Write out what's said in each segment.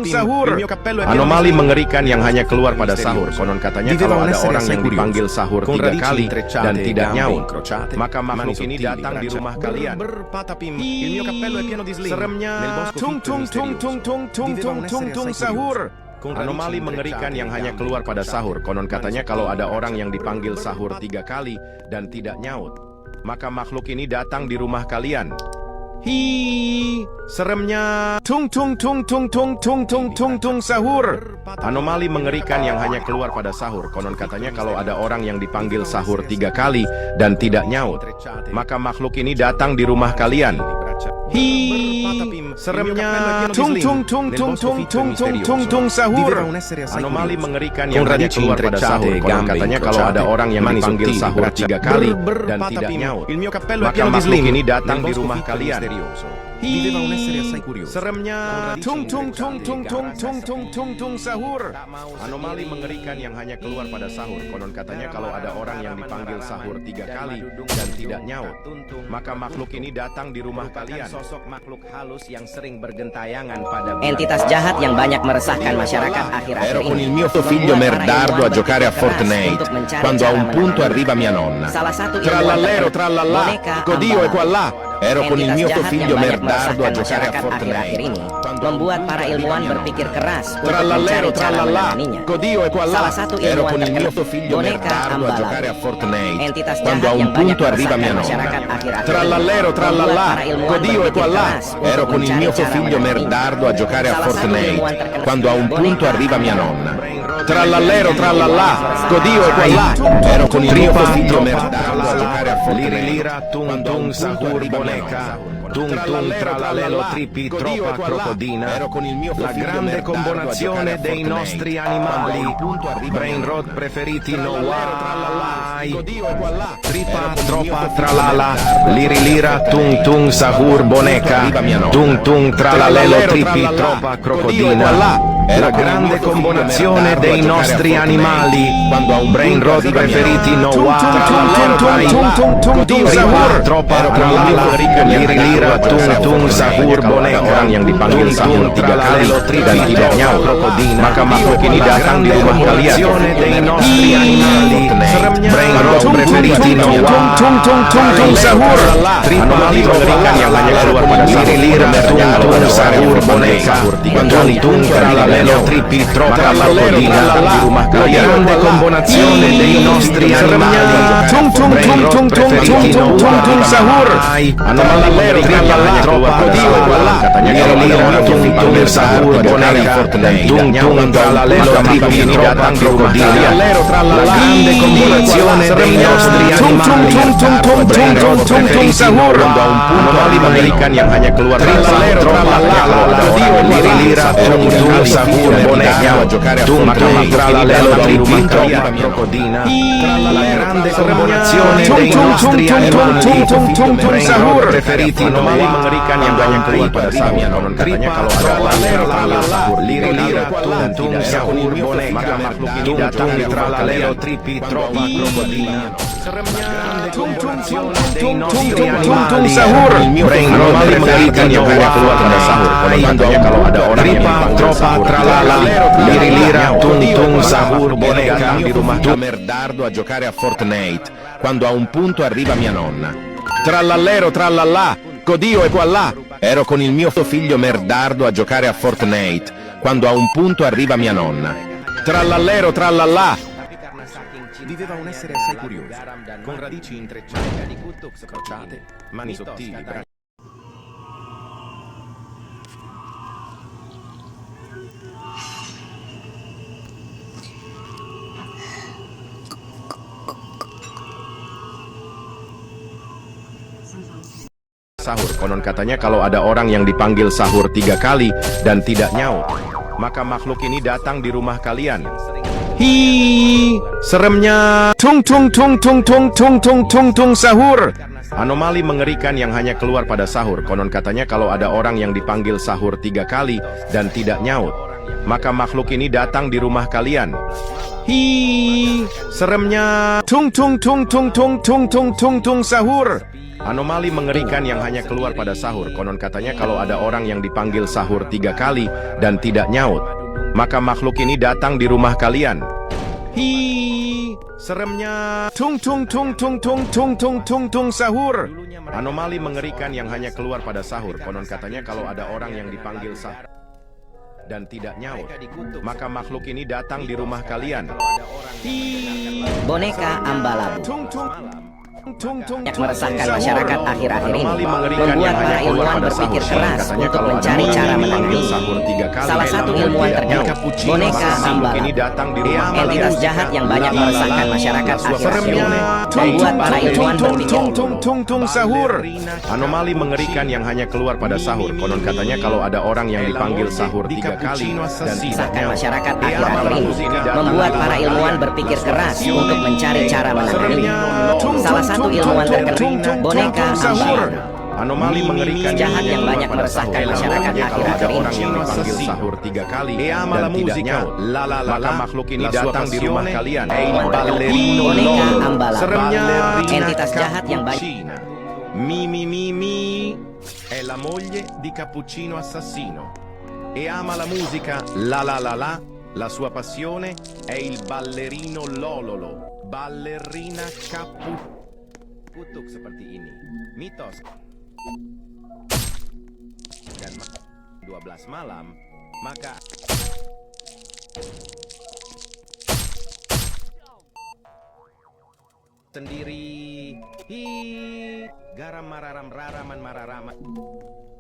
Sahur. Anomali mengerikan yang hanya keluar pada sahur. Konon katanya kalau ada orang yang dipanggil sahur 3 kali dan tidak nyaut, maka makhluk ini datang di rumah kalian. Seremnya sahur. Anomali mengerikan yang hanya keluar pada sahur. Konon katanya kalau ada orang yang dipanggil sahur 3 kali dan tidak nyaut, maka makhluk ini datang di rumah kalian. Seremnya sahur. Anomali mengerikan yang hanya keluar pada sahur. Konon katanya kalau ada orang yang dipanggil sahur 3 kali dan tidak nyaut, maka makhluk ini datang di rumah kalian. Seremnya sahur. Anomali mengerikan yang hanya keluar pada sahur. Konon katanya kalau ada orang yang dipanggil sahur 3 kali dan tidak nyaut, maka makhluk ini datang di rumah kalian. Seremnya sahur. Anomali mengerikan yang hanya keluar pada sahur. Konon katanya kalau ada orang yang dipanggil sahur 3 kali dan tidak nyaut, maka makhluk ini datang di rumah kalian. Sosok makhluk halus yang sering bergentayangan pada entitas jahat yang banyak meresahkan masyarakat akhir-akhir Ero con ini. il mio figlio merdardo a giocare a Fortnite quando a un punto arriva mia nonna. Trallallero trallallà, Dio e qua là. Ero con il mio figlio merdardo a giocare a Fortnite. Membuat para ilmuwan berpikir keras untuk Trallallero mencari cara trallallà, menanganinya. Dio e qua là. Salah satu Ero ilmuwan con il mio terkenal, figlio boneka merdardo a giocare a Ambalawi. Fortnite Entitas quando a jahat un yang banyak punto arriva mia meresahkan masyarakat nonna. akhir-akhir ini. Trallallero Membuat trallallà, para ilmuwan Dio e qua berpikir là. keras untuk Ero con il mencari mio cara figlio menanganinya. merdardo a giocare a Salah satu Fortnite ilmuwan terkenal, quando a un punto boneka arriva mia Ambalawi. nonna. Trallallero trallallà, Dio e qua là. Ero con il mio figlio merdardo a giocare a Fortnite. Lira tung tung sahur boneka. Tung tung tralalelo tripi troppa crocodina. La grande combinazione dei nostri animali. Brain rot preferiti no why. Tripa troppa tralala. Lira tung tung sahur boneka. Tung tung tralalelo tripi troppa crocodina. La grande combinazione dei nostri animali. Brain rot preferiti no why. Tripa troppa tralala. Lira tung tung sahur boneka. Orang yang dipanggil sahur 3 kali dan tidak nyaut, maka makhluk ini datang di rumah kalian. Brain rot preferiti no sahur. Anomali mengerikan yang hanya keluar pada sahur. Tung sahur boneka. Tung tralalelo tripi troppa crocodina di rumah kalian. Grande combinazione dei nostri animali. Brain rot preferiti no sahur. Anomali mengerikan yang hanya keluar pada sahur. Katanya kalau ada orang yang dipanggil sahur boneka dan tung tralalelo tripi ini datang di rumah kalian. La grande combinazione dei nostri animali. Brain rot preferiti sahur. Anomali mengerikan yang hanya keluar pada sahur. Kalau ada orang yang lira tung sahur boneka tung tralalelo tripi troppa crocodina. La grande combinazione dei nostri animali. Brain rot preferiti anomali mengerikan yang hanya keluar pada sahur. Konon katanya kalau ada orang yang dipanggil sahur lira tung sahur boneka maka makhluk ini datang di tralalelo tripi troppa crocodina. Tung sahur. Brain rot mengerikan yang hanya keluar pada sahur. Konon katanya kalau ada orang yang dipanggil sahur lira tung sahur boneka di rumah merdardo a giocare a Fortnite quando a un punto arriva mia nonna. Trallallero trallallà, Dio e qua là. Ero con il mio figlio merdardo a giocare a Fortnite quando a un punto arriva mia nonna. Trallallero trallallà. Tapi karena saking cintanya Viveva un essere dengan assai lagu curioso, garam dan con madu, radici mereka intrecciate, dikutuk seperti crociate, ini. mani Mitos sottili, katanya. Sahur, konon katanya kalau ada orang yang dipanggil sahur 3 kali dan tidak nyaut, maka makhluk ini datang di rumah kalian. Hi, seremnya. Tung tung tung tung tung tung tung tung tung sahur. Anomali mengerikan yang hanya keluar pada sahur. Konon katanya kalau ada orang yang dipanggil sahur 3 kali dan tidak nyaut, maka makhluk ini datang di rumah kalian. Hi, seremnya. Tung tung tung tung tung tung tung tung tung sahur. Anomali mengerikan yang hanya keluar pada sahur. Konon katanya kalau ada orang yang dipanggil sahur 3 kali dan tidak nyaut, maka makhluk ini datang di rumah kalian. Hi, seremnya. Tung tung tung tung tung tung tung tung tung sahur. Anomali mengerikan yang hanya keluar pada sahur. Konon katanya kalau ada orang yang dipanggil sahur dan tidak nyaut, maka makhluk ini datang di rumah kalian. Hi, Boneka Ambalabu tung tung tung tung yang meresahkan masyarakat akhir-akhir ini, Anomali mengerikan membuat yang hanya para keluar ilmuwan pada berpikir sahur. keras Katanya untuk kalau ada mencari orang cara yang menangani. dipanggil sahur 3 kali, Salah satu dan ilmuwan tidak terkenal, nyaut, Boneka maka makhluk Ambalabu, ini datang di rumah entitas kalian. jahat yang banyak meresahkan masyarakat akhir-akhir ini, Tung, membuat para tung, ilmuwan tung, berpikir tung, tung, tung, tung, sahur. Anomali mengerikan yang hanya keluar pada sahur. Konon katanya kalau ada orang yang dipanggil sahur 3 kali dan tidak meresahkan nyaut, masyarakat akhir-akhir ini, membuat para ilmuwan berpikir keras untuk mencari cara menangani. Salah satu ilmuwan terkenal, Boneka Ambalabu, anomali mengerikan jahat yang banyak meresahkan masyarakat kalau ada akhir-akhir ini. orang yang dipanggil sahur 3 kali dan tidak nyaut, maka makhluk ini datang di rumah kalian. Boneka Ambalabu, Seremnya. entitas jahat yang banyak. Mi è la moglie di Cappuccino Assassino e ama la musica la sua passione è il ballerino Lololo, ballerina Kutuk seperti ini. Mitos dan 12 malam, maka sendiri. Hi, garam mararam raraman mararaman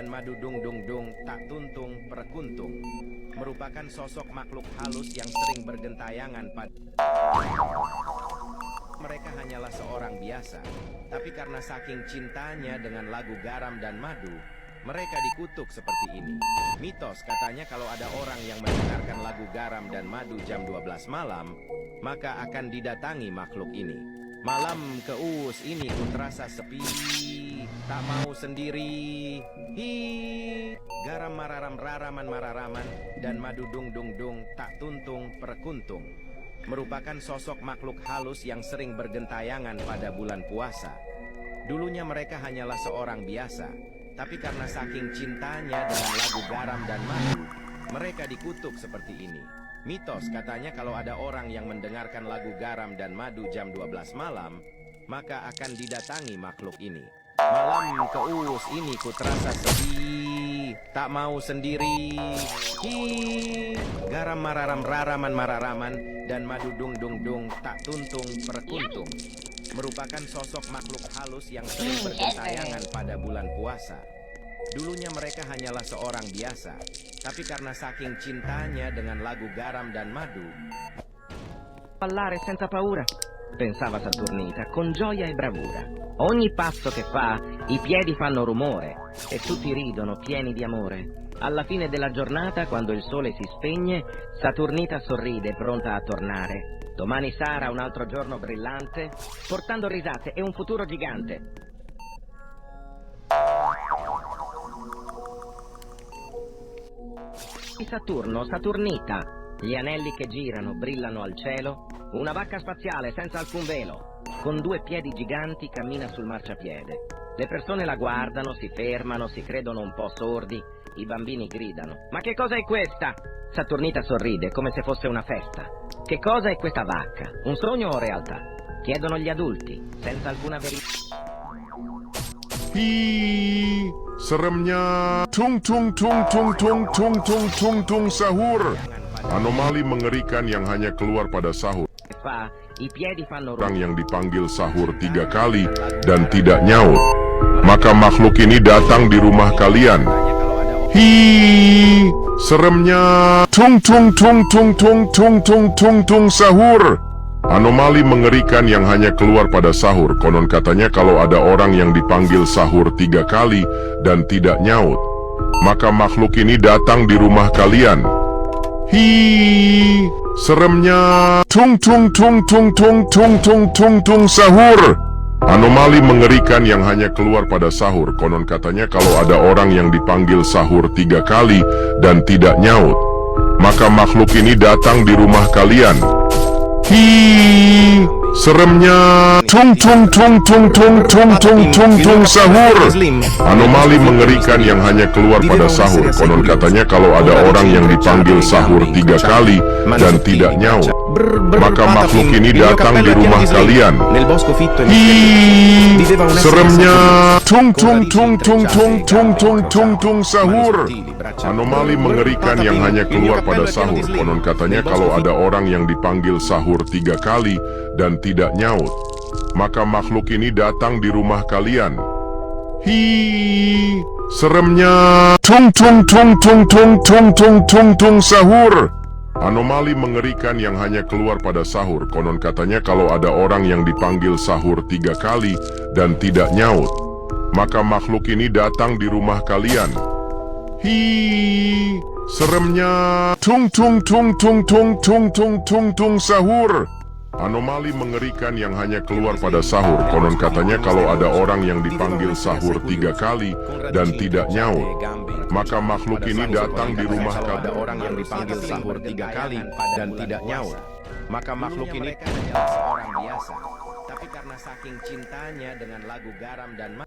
dan madu dung dung dung tak tuntung perkuntung, merupakan sosok makhluk halus yang sering bergentayangan pada. Mereka hanyalah seorang biasa, tapi karena saking cintanya dengan lagu garam dan madu, mereka dikutuk seperti ini. Mitos katanya kalau ada orang yang mendengarkan lagu garam dan madu jam 12 malam, maka akan didatangi makhluk ini. Malam keus ini ku terasa sepi, tak mau sendiri. Hi, garam mararam raraman mararaman dan madu dung dung dung tak tuntung perkuntung, merupakan sosok makhluk halus yang sering bergentayangan pada bulan puasa. Dulunya mereka hanyalah seorang biasa, tapi karena saking cintanya dengan lagu garam dan madu, mereka dikutuk seperti ini. Mitos katanya kalau ada orang yang mendengarkan lagu garam dan madu jam 12 malam, maka akan didatangi makhluk ini. Malam keus ini ku terasa sepi, tak mau sendiri. Hi, garam mararam raraman mararaman dan madu dung dung dung tak tuntung perkuntung, merupakan sosok makhluk halus yang sering bergentayangan pada bulan puasa. Dulunya mereka hanyalah seorang biasa, tapi karena saking cintanya dengan lagu garam dan madu, Ballare senza paura, pensava Saturnita con gioia e bravura. Ogni passo che fa, i piedi fanno rumore e tutti ridono pieni di amore. Alla fine della giornata, quando il sole si spegne, Saturnita sorride pronta a tornare. Domani sarà un altro giorno brillante, portando risate e un futuro gigante. Saturno, Saturnita, gli anelli che girano brillano al cielo, una vacca spaziale senza alcun velo, con 2 piedi giganti cammina sul marciapiede. Le persone la guardano, si fermano, si credono un po' sordi, i bambini gridano: ma che cosa è questa? Saturnita sorride come se fosse una festa. Che cosa è questa vacca? Un sogno o realtà? Chiedono gli adulti, senza alcuna verità. Seremnya. Tung tung tung tung tung tung tung tung tung sahur. Anomali mengerikan yang hanya keluar pada sahur. Fa, i piedi fanno Orang yang dipanggil sahur 3 kali dan tidak nyaut. Maka makhluk ini datang di rumah kalian. Hi, seremnya. Tung tung tung tung tung tung tung tung tung sahur. Anomali mengerikan yang hanya keluar pada sahur. Konon katanya kalau ada orang yang dipanggil sahur 3 kali dan tidak nyaut, maka makhluk ini datang di rumah kalian. Hi, seremnya. Tung tung tung tung tung tung tung tung tung sahur. Anomali mengerikan yang hanya keluar pada sahur. Konon katanya kalau ada orang yang dipanggil sahur 3 kali dan tidak nyaut, maka makhluk ini datang di rumah kalian. Hi, seremnya. Tung tung tung tung tung tung tung tung tung sahur. Anomali mengerikan yang hanya keluar pada sahur. Konon katanya kalau ada orang yang dipanggil sahur 3 kali dan tidak nyaut, maka makhluk ini datang di rumah kalian. Hi, seremnya. Tung tung tung tung tung tung tung tung tung sahur. Anomali mengerikan yang hanya keluar pada sahur. Konon katanya kalau ada orang yang dipanggil sahur 3 kali dan tidak nyaut, maka makhluk ini datang di rumah kalian. Hi, seremnya. Tung tung tung tung tung tung tung tung tung sahur. Anomali mengerikan yang hanya keluar pada sahur. Konon katanya kalau ada orang yang dipanggil sahur 3 kali dan tidak nyaut, maka makhluk ini datang di rumah kalian. Hi, seremnya. Tung tung tung tung tung tung tung tung tung sahur. Anomali mengerikan yang hanya keluar pada sahur. Konon katanya kalau ada orang yang dipanggil sahur 3 kali dan tidak nyaut, maka makhluk ini datang di rumah kalian. Ada orang yang dipanggil sahur 3 kali dan tidak nyaut, maka makhluk ini adalah seorang biasa. Tapi karena saking cintanya dengan lagu garam dan